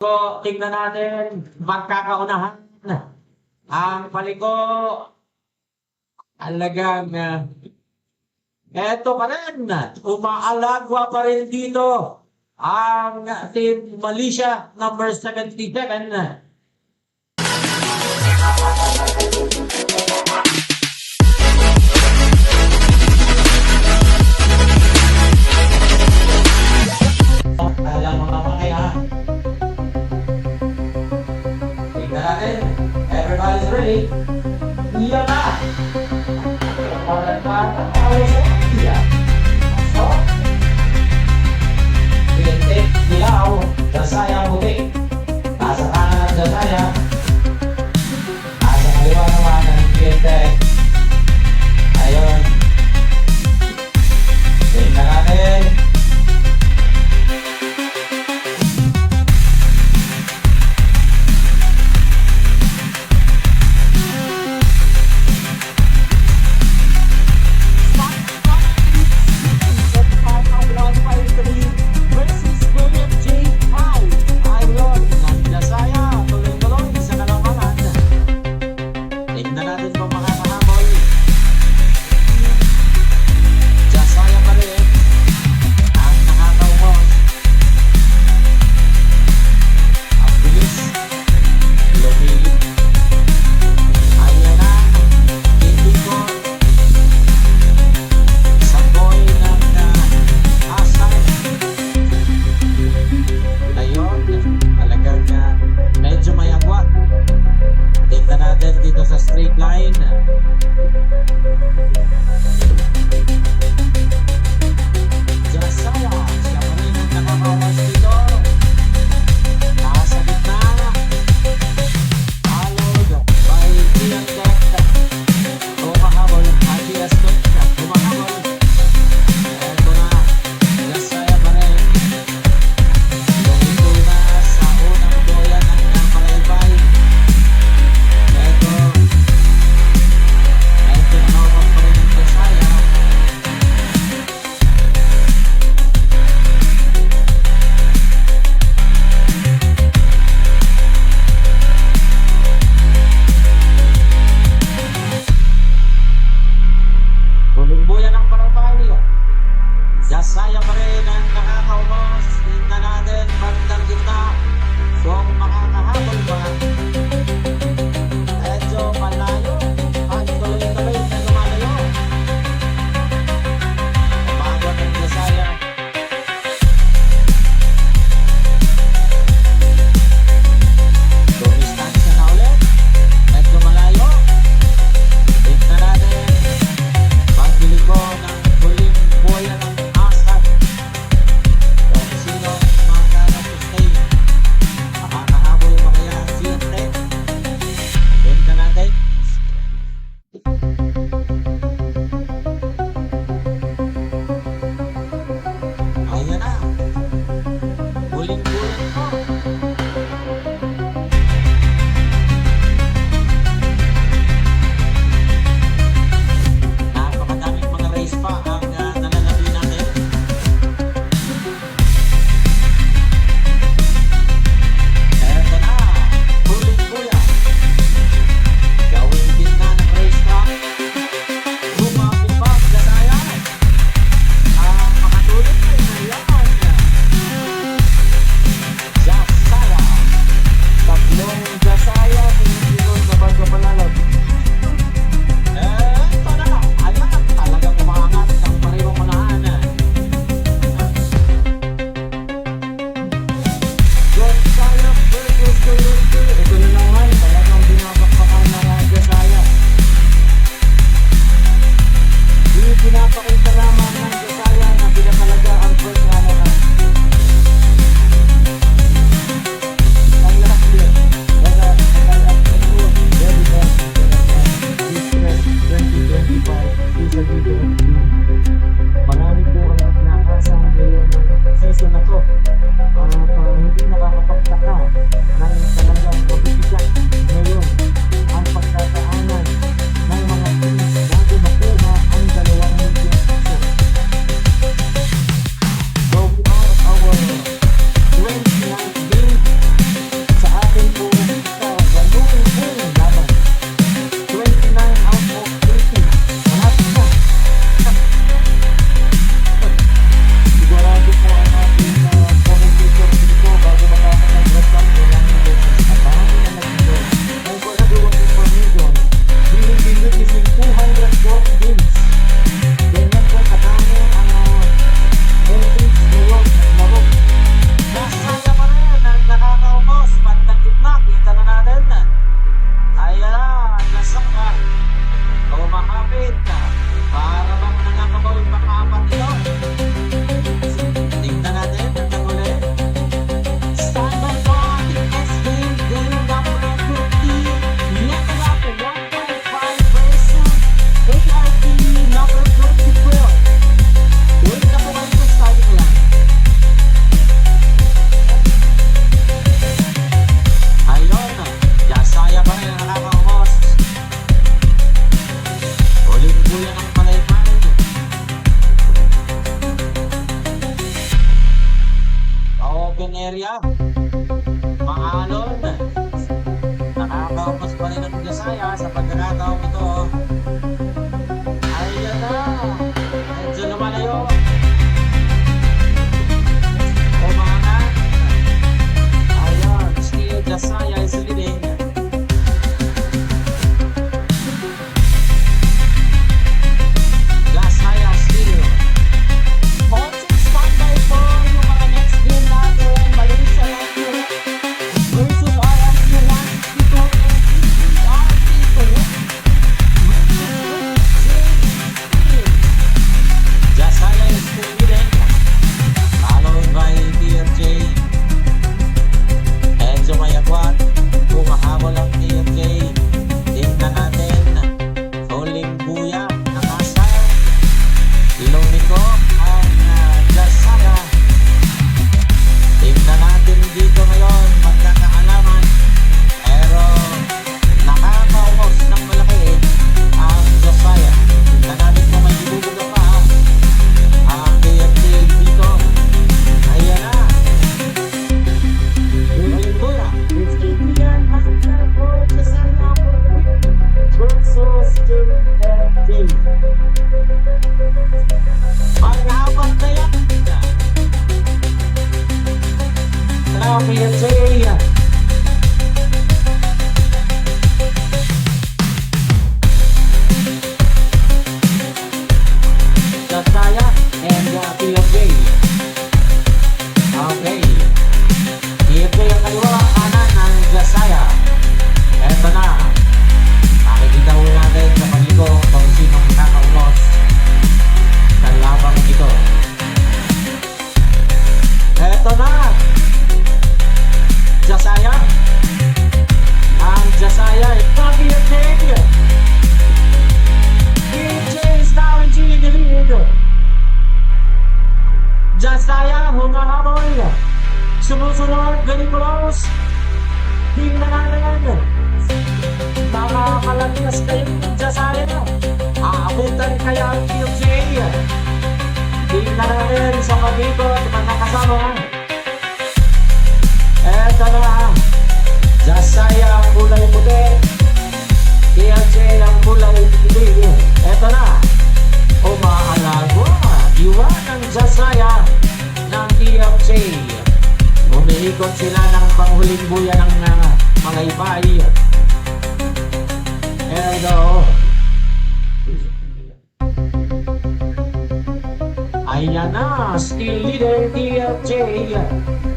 So, tingnan natin, magkakaunahan. Ang paliko, talagang, eto pa rin, umaalagwa pa rin dito ang Team Malaysia number 77. Alam mga makaya. Tingnan natin. Everybody's ready. Iya na! Iya. So, bintik, dilaw, dasaya puti. Nasa kanan ang dasaya. Nasa kaliwa naman ang bintik. Ayun. Tingnan natin. versus William J. High. Ayun. Maalon. Nakakaupos pa rin ang Jasaya sa pagkakataong ito. Ayan na. Medyo lumalayo. Umangat. Ayan. Still Jasaya is leading. Jasaya still. Also standby po yung mga next game natin. Malaysia United versus RSU 162 Jasaya is still leading. Followed by TFJ. Enzo Mayagwat. Humahabol ang TFJ. Tingnan natin. Huling buya ng asal. Lumiko ang Jasaya. Tingnan natin dito ngayon. Magkakaalaman. Pero nakakaumos ng malaki ang Jasaya. Tingnan natin kung may ibubuga pa ang TFJ dito. Ayan na. Huling buya. It's Adrian Master for Jasaya versus TFJ. Pag-apat na yan. TFJ. Jasaya and TFJ. Okay. TFJ ang kaliwa, kanan ng Jasaya. Eto na. Makikita ho natin sa paliko kung sinong nakakaulos sa labang ito. Eto na. Jasaya. Ang Jasaya ay TFJ. TFJ is now in the lead. Jasaya humahabol. Sumusunod, very close. Tingnan natin. Nakakalakas kayo ng Jasaya. Aabutan kaya ang TFJ. Tingnan natin sa pag-ikot mga kasama. Eto na. Jasaya ang kulay puti. TFJ ang kulay puti. Eto na. Umaalago. Iwan ng Jasaya ng TFJ. Umiikot sila ng panghuling buya ng mga ibay. Erdo. Ayan na, still leader TFJ.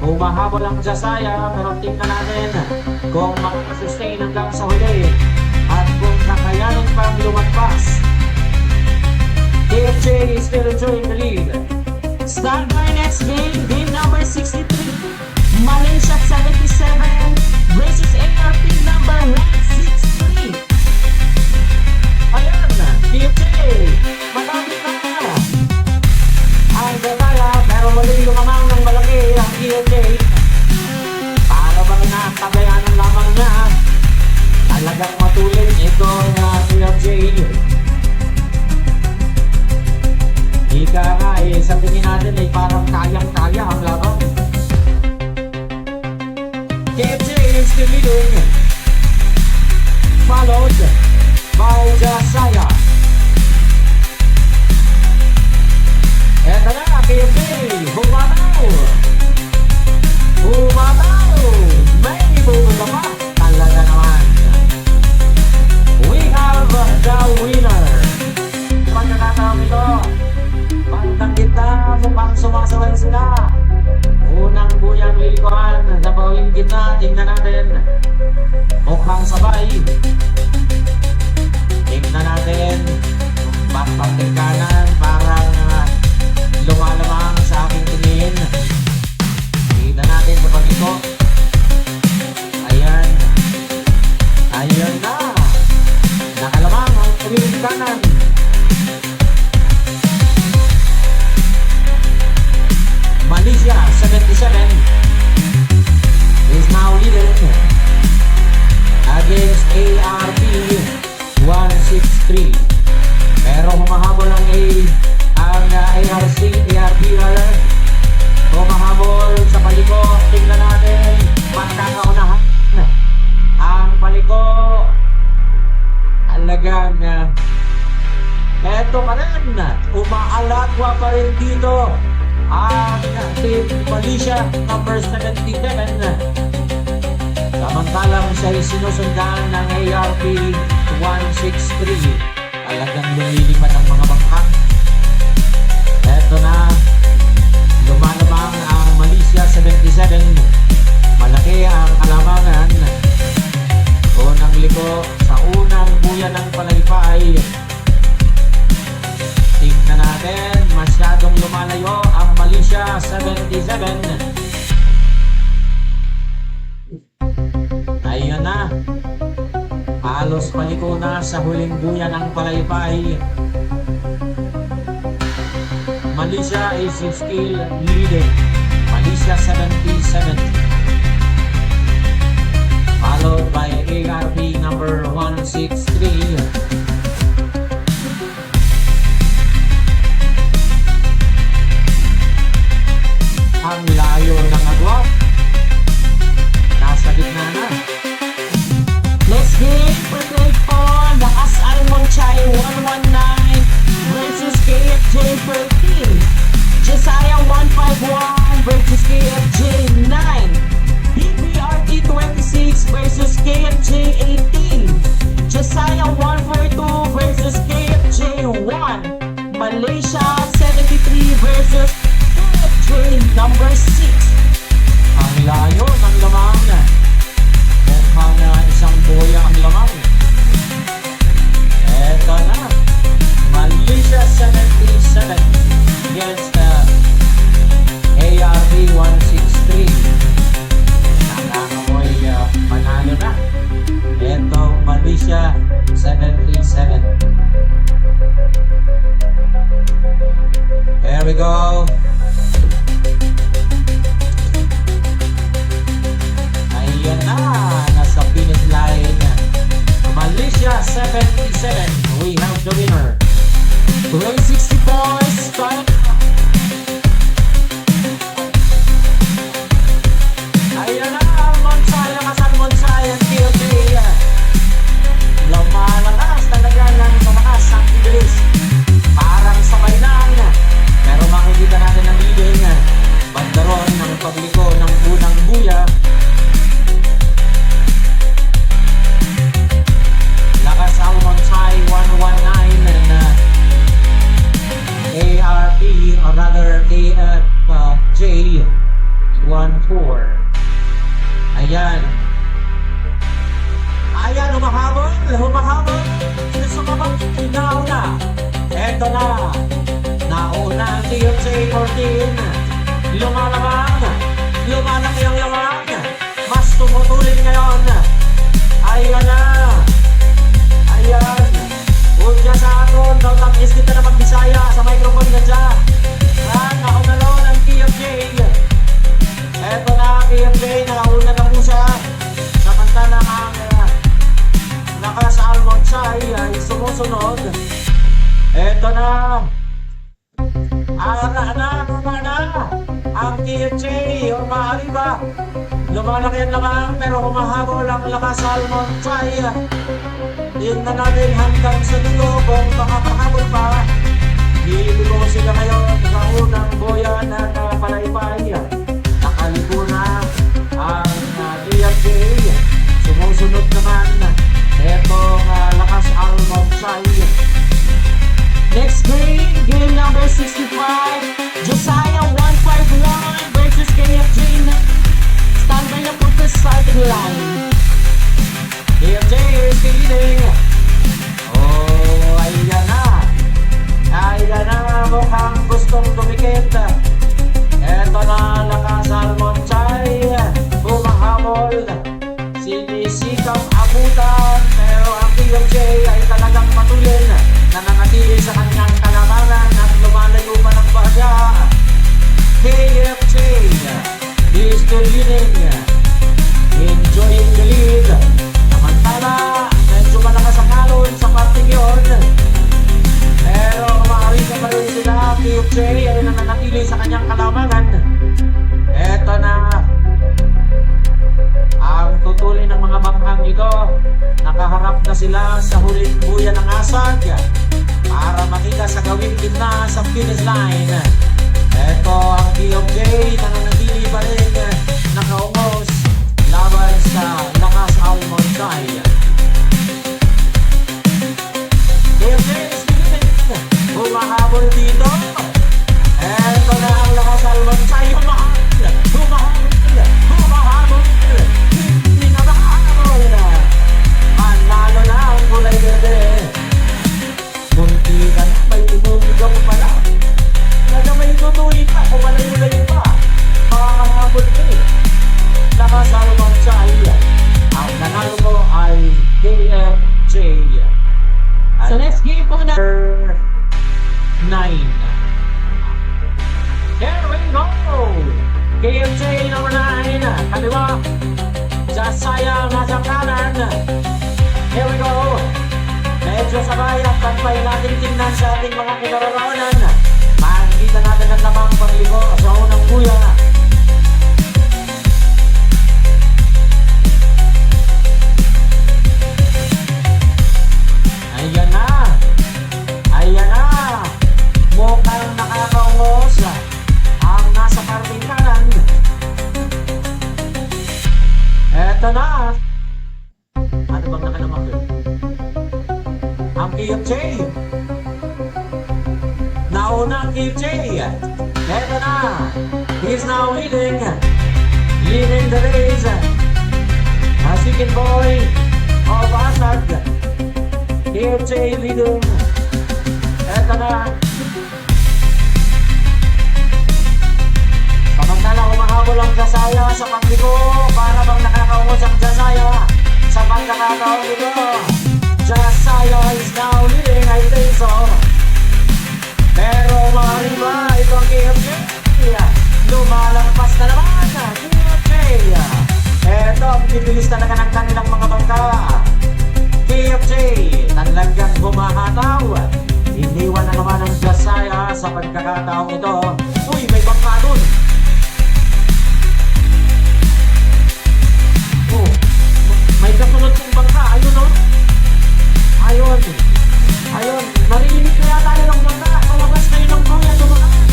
Humahabol ang Jasaya, pero tingnan natin kung makakasustain hanggang sa huli at kung kakayanin pang lumagpas. TFJ is still enjoying the lead. Start by next game, game number 63. Malaysia 77 versus ARP number 163. Ayan, TFJ, malapit na. Ang Jasaya, pero muli lumamang ng malaki ang TFJ. Para bang nakatabayan ang lamang niya. Talagang matulin itong TFJ. Ika nga sa tingin natin ay parang kayang-kaya ang laban. TFJ is still leading. Followed by Jasaya. Eto na, TFJ. Bumataw. Bumataw. May ibubuga pa. Talaga naman. We have the winner. Pagkakataon ito. Bandang gitna, mukhang sumasaway sila. Unang buyang lilikuan sa bawing gitna, tingnan natin. Mukhang sabay. Tingnan natin. Bakbaking kanan, parang lumalamang sa aking tingin. Tingnan natin sa pagliko. Ayan. Ayan na. Nakalamang ang tumingin kanan. Malaysia 77 is now leading against ARP number 77. Samantalang siya ay sinusundan ng ARP 163. Talagang lumilipad ang mga bangkang. Eto na, lumalabang ang Malaysia 77. Malaki ang kalamangan. Unang liko sa unang buya ng Palaypay. Tingnan natin, masyadong lumalayo ang Malaysia 77. Ayun na. Halos paliko na sa huling buya ng Palaypay. Malaysia is still leading. Malaysia 77. Followed by ARP number 163. Ang layo ng agwat. Nasa gitna na. Let's get prepared for Lakas Almond Chai 119 versus KFJ 13. Josiah 151 versus KFJ 9. BPRT 26 versus KFJ 18. Josiah 142 versus KFJ 1. Malaysia 73 versus KFJ number 6. Ang layo ng lamang. Mukhang isang buya ang lamang. Eto na. Malaysia 77 against ARP 163. Nakakamoy panalo na. Eto Malaysia 77. Here we go. Ayan na, nasa finish line. Malaysia 77. We have the winner. 360 start. Ayan na, Monsaya, Kasan Monsaya, KFJ. Lumalakas talaga ng tumakas ang English. Parang sabay lang. Pero makikita natin ang leading. Bandaron ng pagliko ng unang buya. Lakas Almond Chai 119 na ARP or rather KFJ 14. Ayan. Ayan, humahabol. Sino sumabot? Nauna. Eto na. Nauna ang KFJ 14. Lumalaki ang lamang. Mas tumutulin ngayon. Ayan na. Ayan. Udya sa aton. Nautang-is kita na magbisaya sa microphone na dyan. Nauna ang KFJ. Eto na, KFJ. Nauna na po siya. Samantala ang Lakas Almond Chai ay sumusunod. Eto na. Ang KFJ o maaari ba? Lumalaki ang lamang pero humahabol ang Lakas Almond Chai. Tingnan natin hanggang sa dulo kung makakahabol pa. Dito sila ngayon sa unang boya ng Palaypay. Nakaliko na ang KFJ. Sumusunod naman etong Lakas Almond Chai. Next game number 65. Josiah 151 versus KFJ 9. Stand by na po sa starting line. KFJ is leading. Oh, ayan na. Ayan na, mukhang gustong dumikit. Eto na, Lakas Almond Chai. Bumahabol. Sinisikap abutan. Pero ang KFJ ay talagang matulin. Nananatili sa kanyang kalamangan at lumalayo pa ng bahya. KFJ is still leading. Enjoying the lead. Samantala, medyo malakas ang alon sa parting yun. Pero maaari na pa rin sila. KFJ ay nananatili sa kanyang kalamangan. Eto na. Ang tutulin ng mga bangkang ito. Nakaharap na sila sa huling buya ng asag para makita sa gawing gitna sa finish line. Ito ang KFJ na nanatili hindi pa rin nakaungos laban sa Lakas Almonday. KFJ Spirit, humahabol dito. Eto na ang Lakas Almonday. Humahabol. Hindi na makahabol. Manalo na ang kulay verde. Munti ka na, may tumuligaw pala. Kaya may tutuloy pa, kung malayo-layo pa. Makakahabol ka eh. Lakas Almonday. Ang nanalo ko ay KFJ. So next game po na 9. Here we go! KFJ number 9. Kaliwa. Jasaya nasa kanan. Here we go! Medyo sabay at pagpay natin tingnan sa ating mga kinararawanan. Makikita natin ang lamang pagligo sa unang kuya. Ayan na! Ayan na! Mukhang nakakaungos ang nasa parting kanan. Eto na! Ano bang nakalamak yun? Ang KFJ! Nauna ang KFJ! Eto na! He's now leading the race. Asikin boy of Asad. KFJ leading. Eto na. Samantala humahabol ang Jasaya sa pagliko. Para bang nakakaungos ang Jasaya sa pagkakataon nito. Jasaya is now leading, I think so. Pero maaaring ba itong KFJ? Lumalagpas na naman KFJ. Eto ang bibilis talaga ng kanilang mga bangka. KFJ talagang bumahataw. Iniwan na naman ang Jasaya sa pagkakataong ito. Uy, may bangka dun. Oh, may kasunod kong bangka. Ayun o. Ayun. Ayun. Narinig kaya tayo ng bangka. Palabas kayo ng kuya. Dumaan.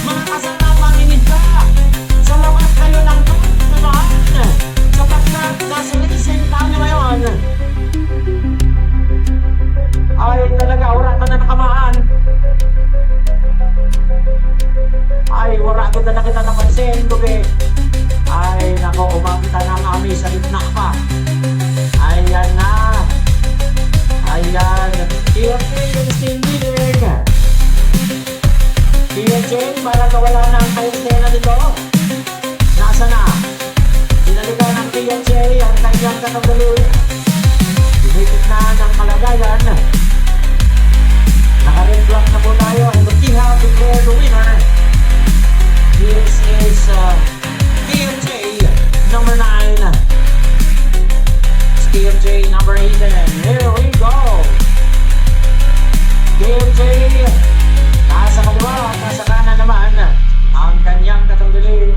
Mga kasama, makinig ka. Sa labas kayo ng dumaan. Sapagkat nasa lising tayo ngayon. Ay talaga, wala ka na nakamaan. Ay, wala ko na kita napansin, Lugi. Ay, nako, umakita na ang amis sa gitna pa. Ayan na. Ayan. KFJ is still leading. KFJ, parang nawala na ang kayostena dito. Nasa na? Sinalikan ng KFJ ang kanyang katanggali. Pinipit na ng kalagayan. Naka-red flag na po tayo. And we have declared the winner. This is KFJ number 9. It's KFJ number 8. Here we go. KFJ nasa kaliwa at nasa kanan naman ang kanyang katanggali.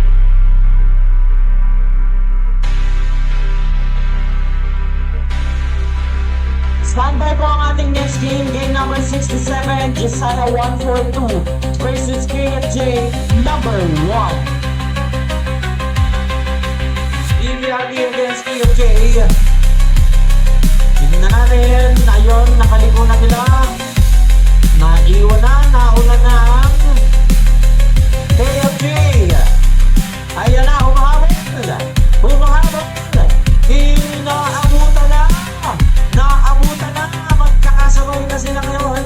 Standby po ang ating next game, game number 67, Jasaya 142 versus KFJ number 1. DBRD against KFJ. Tingnan natin, ayun, nakaliko na nila. Naiwan na, nauna na ang KFJ. Ayan na, humahabol. Humahabol. Inaabutan na. Naabutan na. Magkakasabay na sila ngayon.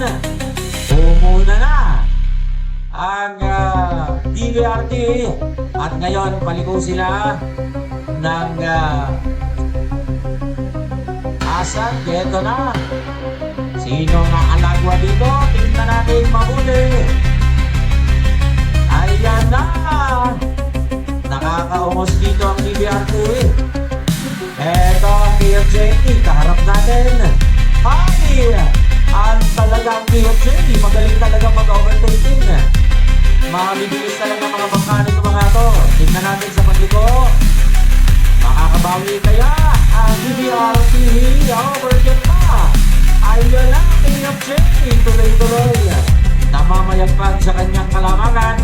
Umuna na ang DBRT. At ngayon, paliko sila ng Asad. Ito na. Sino na alagwa dito? Tingnan natin mabuti. Ayan na. Nakakaungos dito ang DBRT. Eto ang KFJ, kaharap natin. Ay! Ang talagang KFJ, magaling talaga mag-overtaking. Mabibilis talaga mga bangka nito mga to. Tingnan natin sa pagliko. Makakabawi kaya ang DBRT. Overtake pa. Ayun na, KFJ. Tuloy-tuloy. Namamayagpag sa kanyang kalamangan.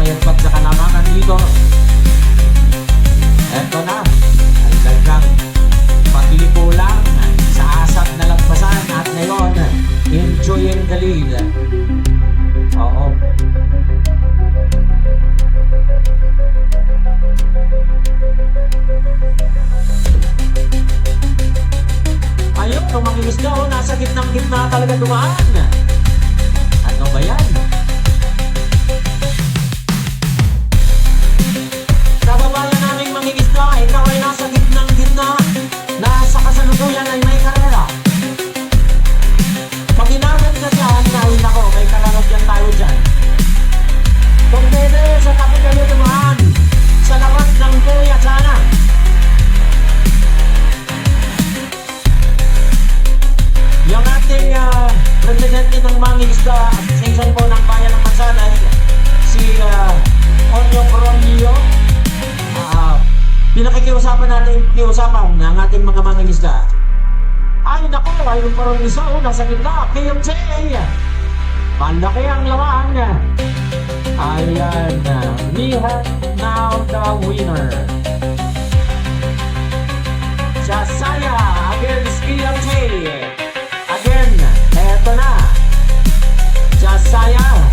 mayagpag sa kalamangan dito. Eto na, ay talagang pagliko lang sa asap na lagpasan at ngayon, enjoy ang galil. Oo. Ayun, nung manginis na oh, nasa gitna talaga dumaan. Ano ba yan? Kababayan naming manginis na, ikaw ay nasa gitna, nasa kasalukuyan ay may karera. Pag inabot ka dyan, ay nako, may kararagyan tayo dyan. Kung pwede, sa tabi kayo dumaan, sa labas ng kuya sana. Yung ating presidente ng Mangingisda Association po ng Bayan ng Mansanay, si Onyo Coronillo, pinakikiusapan natin ng ating mga mangingisda. Ay nako, ayun pa rin isa, nasa gitna, KMJ. Malaki ang laman. Ayan, we have now the winner. Jasaya against KMJ. Again, eto na. Jasaya.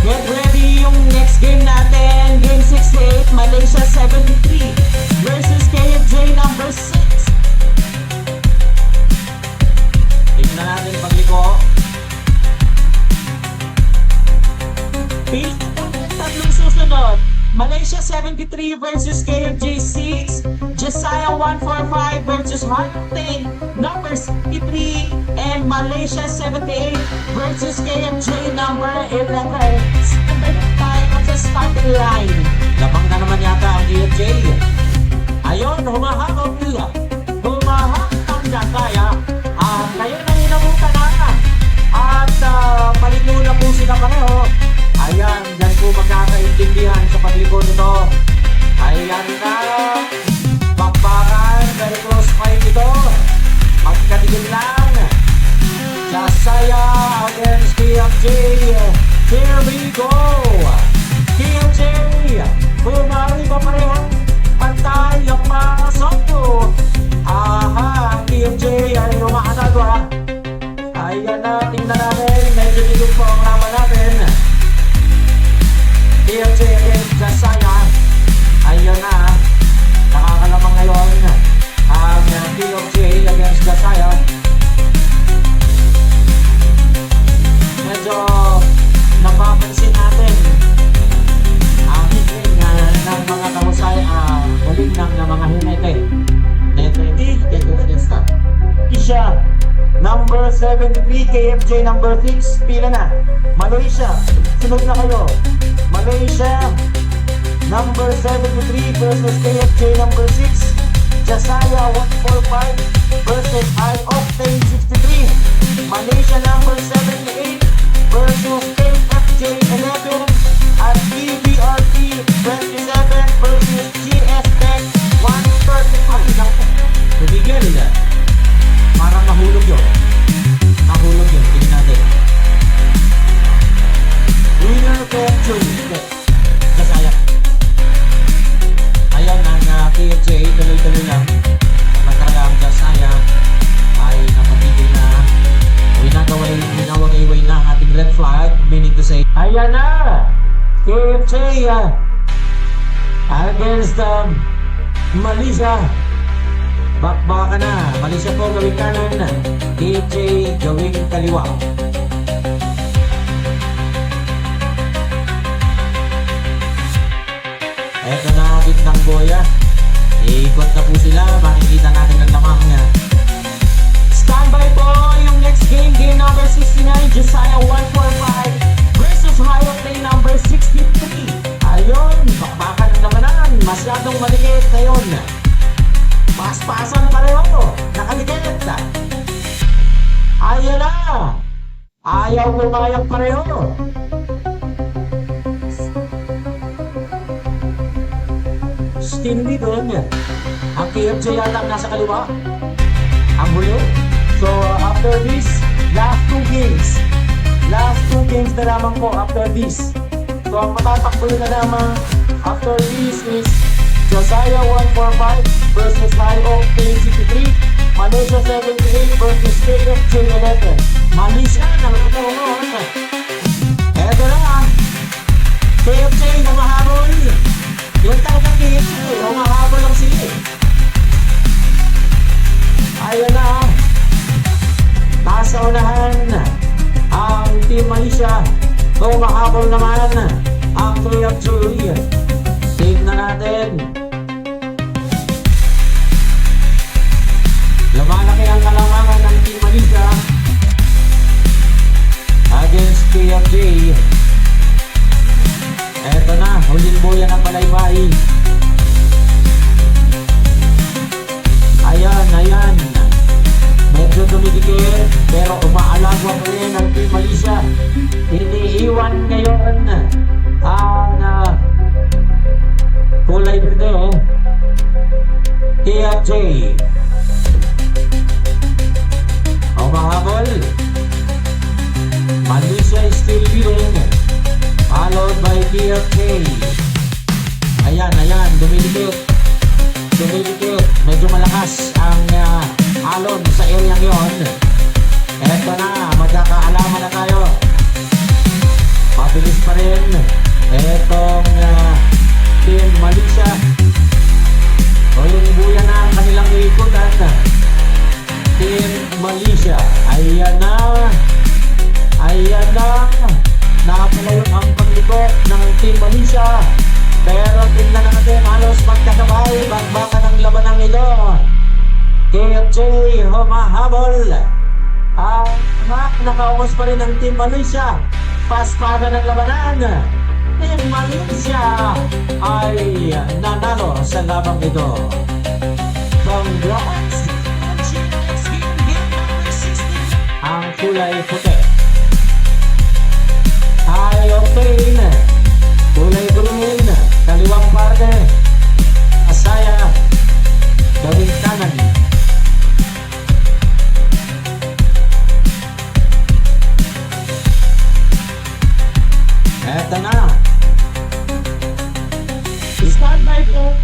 Get ready yung next game natin. Game 68, Malaysia 73 versus KFJ number 6. Tingnan natin pagliko. Tatlong susunod. Malaysia 73 versus KFJ 6. Josiah 145 versus Hunting number 63. And Malaysia 78 versus KFJ number 11. Tayo sa starting line. Lamang na naman yata ang KFJ. Ayun, humahakot nila. Humahakot ang kaya. At ngayon ang inabutan na. At paliko na po sila pareho. Ayan, dyan po magkakaintindihan sa pagliko nito. Ayan na. Bakbakan, very close fight ito. Magkatigil lang. Jasaya against KFJ. Here we go. KFJ, bumari ba pareho? Pantay ang mga soko. Aha, KFJ ay lumakanagwa. Ayan na, tingnan natin. Medyo nilog po ang laban natin. KFJ against Jasaya. Ayan na. Nakakalamang ngayon ang KFJ against Jasaya. Medyo napapansin natin ang hiling ng mga kausay, uling ng mga hinete. Kisha, number 73, KFJ number 6, pila na. Malaysia, sunod na kayo. Malaysia, number 73 versus KFJ number 6. Jasaya 145 versus I-Octane 63. Malaysia number 78 versus KFJ 11. At EBRT 27 versus GS Tech 135. Nabigyan nila. Parang nahulog yun. Nahulog yun. Tingin natin. Winner KFJ. Jasaya. Ayun ang KFJ. Tuloy-tuloy lang. Magkala ang Jasaya ay napatigil na. Winawagay na ang ating red flag. Meaning to say, ayan na! KFJ against Malaysia. Bakbaka na. Malaysia po gawing kanan. KFJ gawing kaliwa. Eto na ang gitnang boya. Iikot na po sila. Makikita natin ang lamang niya. Standby po yung next game. Game number 69. Josiah 145 versus High-Octane number 63. Ayun. Bakbakan ang lamanan. Masyadong maligit ngayon. Paspasan pareho. Nakaligit. Ayaw na. Ayaw lumayang pareho. Hindi doon. Ang KFJ yata ang nasa kaliwa. Ang huli. So after this, last two games na lamang po after this. So ang matatakbo na naman after this is Josiah 145 versus High Octane 63, Malaysia 78 versus KFJ 11. Malaysia, nakakatawa mo. Eto na, KFJ humahabol. Yung talagang KFJ, humahabol lang sila eh. Ayan na, nasa unahan ang Team Malaysia. Humahabol naman ang KFJ. Tingnan natin. Lumalaki ang kalamangan ng Team Malaysia against KFJ. Eto na, huling buya ng palaybay. Ayan. Medyo dumidikit, pero umaalagwa pa rin ang Team Malaysia. Iniiwan ngayon ang kulay berde, KFJ. Humahabol. Malaysia is still leading, followed by KFJ. Ayan, dumidikit. Medyo malakas ang alon sa area yon. Eto na, magkakaalaman na tayo. Mabilis pa rin etong Team Malaysia. Huling buya na ang kanilang ikutan. Team Malaysia. Ayan na. Nakapalayo ang pagliko ng Team Malaysia. Pero tingnan natin, halos magkasabay. Bakbakan ang labanang ito. KFJ humahabol. Nakaungos pa rin ang Team Malaysia. Paspada ng labanan. Team Malaysia ay nanalo sa labang ito. Congrats! Ang kulay puti. High Octane, kulay green, kaliwang parte. Asaya, gawing kanan. Eto na. Stand by po.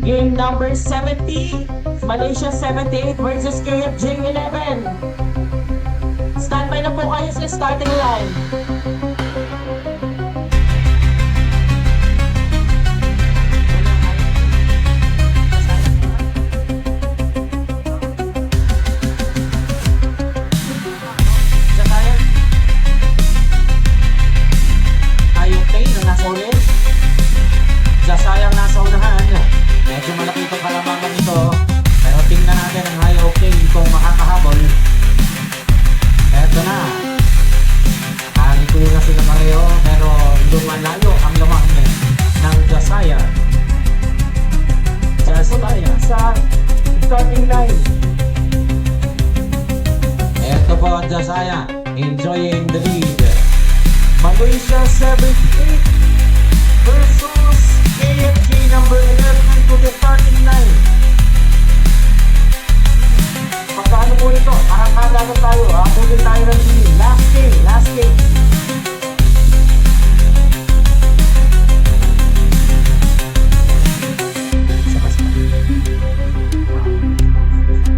Game number 70. Malaysia 78 versus KFJ 11. Stand by na po kayo sa starting line. Sayang nasa unahan. Medyo malaki itong kalamangan nito. Pero tingnan natin ang High Octane kung makakahabol. Eto na. Halito na sila pareho. Pero lumalayo ang lamang ng Josiah. Sa starting line. Eto po ang Josiah, enjoying the lead. Malaysia 78 versus KFJ number 11 to the starting line. Pagkaano po ito? Arangkada na tayo. Abutin tayo ng team. Last game.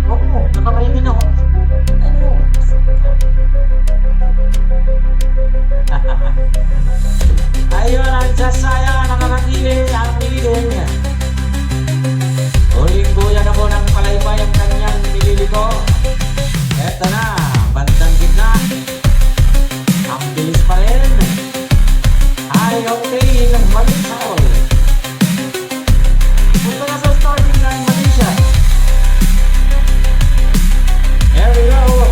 Oo, nakakainin ako. Ayun ang Josiah, nakakakilig ang leading. Huling buya na po ng palaybay ang kanyang nililiko. Eto na, bandang gitna. Ang bilis pa rin. High Octane, Malaysia. Punta na sa starting line, Malaysia. Here we go.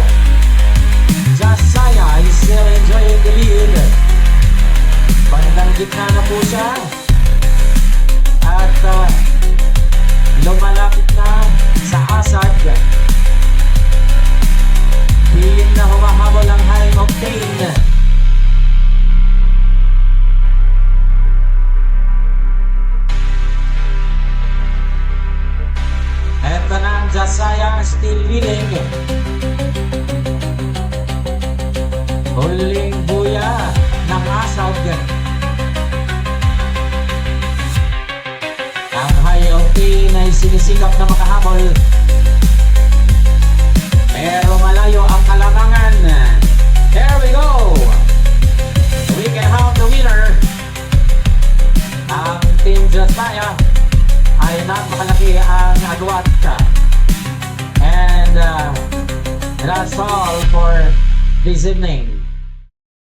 Josiah is still enjoying the lead. Bandang gitna na po siya. At lumalapit na sa asad. Pilit na humahabol ang High Octane. Eto na ang Josiah, still leading. Huling buya ng asog. Ang high octane ay sinisikap na makahabol. Pero malayo ang kalamangan. There we go! We can have the winner. Ang Team Josiah ay napakalaki ang agwat. And that's all for this evening.